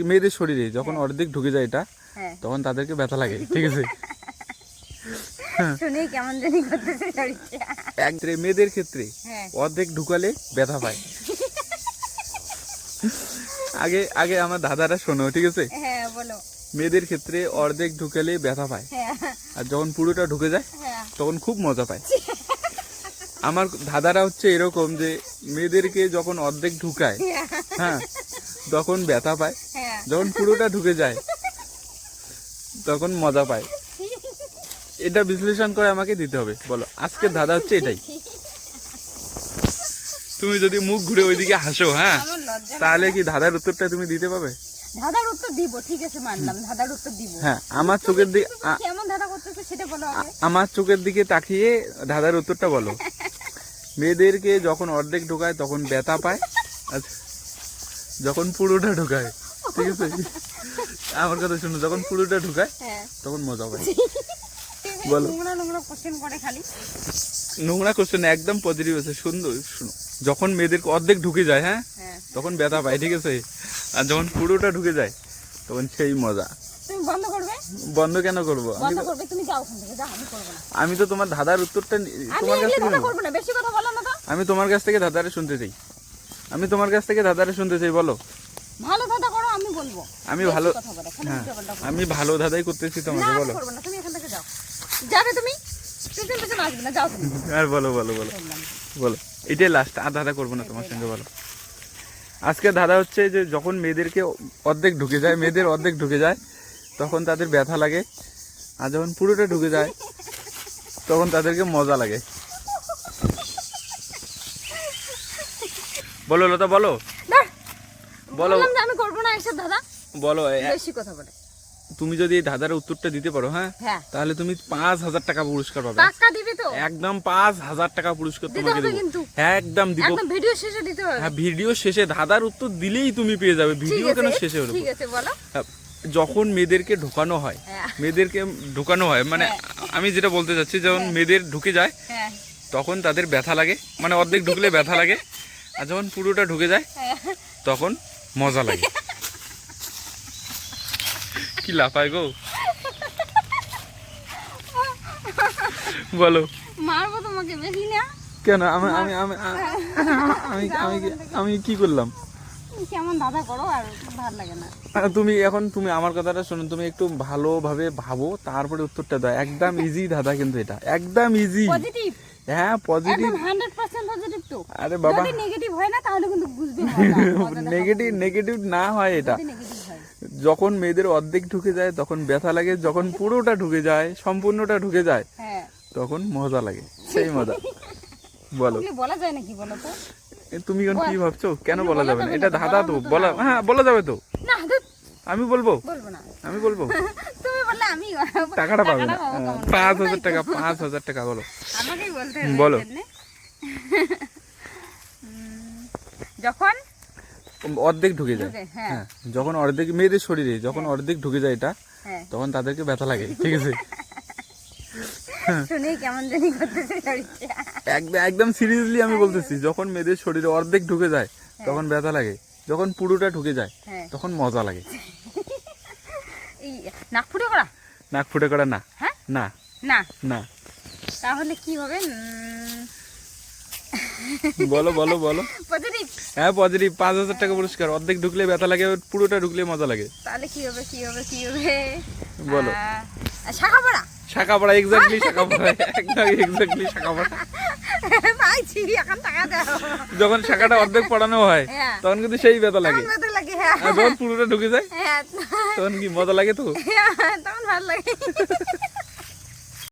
মেয়েদের শরীরে যখন অর্ধেক ঢুকে যায় এটা তখন তাদেরকে ব্যথা লাগে, ঠিক আছে? শুনেই কেমন জানি করতেছে শরীরটা। একদম মেয়েদের ক্ষেত্রে অর্ধেক ঢুকালে ব্যথা পায়। আগে আগে আমার দাদারা শোনো, ঠিক আছে? হ্যাঁ বলো। মেয়েদের ক্ষেত্রে অর্ধেক ঢুকালে ব্যথা পায়, আর যখন পুরোটা ঢুকে যায় তখন খুব মজা পায়। আমার দাদারা হচ্ছে এরকম যে মেয়েদেরকে যখন অর্ধেক ঢুকায় হ্যাঁ তখন ব্যথা পায়, যখন পুরোটা ঢুকে যায় তখন মজা পায়। এটা বিশ্লেষণ করে আমাকে দিতে হবে, বলো আজকের দাদা হচ্ছে এটাই। তুমি যদি মুখ ঘুরে ওইদিকে হাসো হ্যাঁ তাহলে কি দাদার উত্তরটা তুমি দিতে পারবে? দাদার উত্তর দিব, ঠিক আছে মানলাম, দাদার উত্তর দিব। হ্যাঁ আমার চোখের দিকে কেমন দাদা করতেছে সেটা বলো আগে। আমার চোখের দিকে তাকিয়ে দাদার উত্তরটা বলো। মেয়েদেরকে যখন অর্ধেক ঢোকায় তখন ব্যথা পায়, আচ্ছা যখন পুরোটা ঢোকায়, ঠিক আছে আমার কথা শুনো, যখন পুরোটা ঢোকায় তখন মজা পায়। বলো। নোংরা কোশ্চেন করে খালি। নোংরা কোশ্চেন একদম পজিটিভ আছে, সুন্দর। শুনো, যখন মেয়েদেরকে অর্ধেক ঢুকে যায় হ্যাঁ তখন ব্যথা পায়, ঠিক আছে? আর যখন পুরোটা ঢুকে যায় তখন সেই মজা। তুমি বন্ধ করবে? বন্ধ কেন করবো? বন্ধ করবে, তুমি যাও ওখান থেকে, যাও, আমি করব না। আমি তো তোমার দাদার উত্তরটা তোমার কাছ থেকে করব না, বেশি কথা বলো না তো। আমি তোমার কাছ থেকে দাদারে শুনতে চাই, আমি তোমার কাছ থেকে দাদারে শুনতে চাই, বলো। ভালো দাদা করো, আমি বলবো। আমি ভালো, হ্যাঁ আমি ভালো দাদাই করতেছি তোমাকে, বলো। করব না, তুমি এখান থেকে যাও। যাবে তুমি? পেছন পেছন আসবে না, যাও তুমি। আর বলো বলো বলো বলো, এটাই লাস্ট, আর দাদা করবো না তোমার সঙ্গে, বলো। আজকে দাদা হচ্ছে যে যখন মেয়েদেরকে অর্ধেক ঢুকে যায়, মেয়েদের অর্ধেক ঢুকে যায় তখন তাদের ব্যথা লাগে, আর যখন পুরোটা ঢুকে যায় তখন তাদেরকে মজা লাগে। বলো লতা, বলো বলো। আমি করব না এসব দাদা, বলো। বেশি কথা বলে। তুমি যদি এই দাদার উত্তরটা দিতে পারো হ্যাঁ তাহলে তুমি ৫,০০০ টাকা পুরস্কার পাবে। টাকা দিবে তো? একদম ৫,০০০ টাকা পুরস্কার তোমাকে দেবো। হ্যাঁ একদম দিব, একদম ভিডিও শেষে দিতে হবে। হ্যাঁ ভিডিও শেষে দাদার উত্তর দিলেই তুমি পেয়ে যাবে, ভিডিও কেন শেষে হলো। ঠিক আছে বলো। যখন মেয়েদেরকে ঢোকানো হয়, মেয়েদেরকে ঢোকানো হয় মানে আমি যেটা বলতে চাচ্ছি, যখন মেয়েদের ঢুকে যায় তখন তাদের ব্যথা লাগে, মানে অর্ধেক ঢুকলে ব্যথা লাগে, আর যখন পুরোটা ঢুকে যায় তখন মজা লাগে। কি লাফায় গো, বলো। মারবো তোমাকে বেশি না। কেন? আমি আমি আমি আমি আমি কি করলাম? কেমন দাদা করো, আর ভালো লাগে না। তুমি এখন তুমি আমার কথাটা শোনো, তুমি একটু ভালোভাবে ভাবো তারপরে উত্তরটা দাও। একদম ইজি দাদা, কিন্তু এটা একদম ইজি। পজিটিভ? হ্যাঁ পজিটিভ, 100% পজিটিভ তো। আরে বাবা, যদি নেগেটিভ হয় না তাহলে কিন্তু বুঝবে নেগেটিভ না হয় এটা। নেগেটিভ হয় যখন মেয়েদের অর্ধেক ঢুকে যায় তখন ব্যথা লাগে, যখন পুরোটা ঢুকে যায়, সম্পূর্ণটা ঢুকে যায় তখন মজা লাগে, সেই মজা। বলো। বলা যায় নাকি বলো তো? তুমি এখন কি ভাবছো? কেন বলা যাবে না? এটা দাদা তো বলা, হ্যাঁ বলা যাবে তো। না আমি বলবো, না আমি বলবো। তুমি বললে আমি টাকাটা পাবে না। ৫,০০০ টাকা, ৫,০০০ টাকা। বলো, আমাকেই বলতে হবে। বলো। যখন অর্ধেক ঢুকে যায় হ্যাঁ যখন অর্ধেক মেয়েদের শরীরে যখন অর্ধেক ঢুকে যায় এটা তখন তাদেরকে ব্যথা লাগে, ঠিক আছে? শুনেই কেমন জানি করতেছে শরীরটা। একদম সিরিয়াসলি আমি বলতেছি, যখন মেয়েদের শরীরে অর্ধেক ঢুকে যায় তখন ব্যথা লাগে, যখন পুরোটা ঢুকে যায় তখন মজা লাগে। এই নাক ফুটে করা? নাক ফুটে করা না, না না না। তাহলে কি হবে? বলো বলো বলো। পজিটিভ? হ্যাঁ পজিটিভ। ৫,০০০ টাকা পুরস্কার। অর্ধেক ঢুকলে ব্যথা লাগে, পুরোটা ঢুকলে মজা লাগে। তাহলে কি হবে কি হবে কি হবে? বলো। শাখা পড়া? শাখা পড়া, এক্স্যাক্টলি শাখা পড়া, একদম এক্স্যাক্টলি শাখা পড়া। পাইছি, এখন টাকা দাও। যখন শাখাটা অর্ধেক পড়ানো হয় তখন কিন্তু সেই ব্যথা লাগে, আর যখন পুরোটা ঢুকে যায় তখন কি মজা লাগে তো? তখন ভালো লাগে।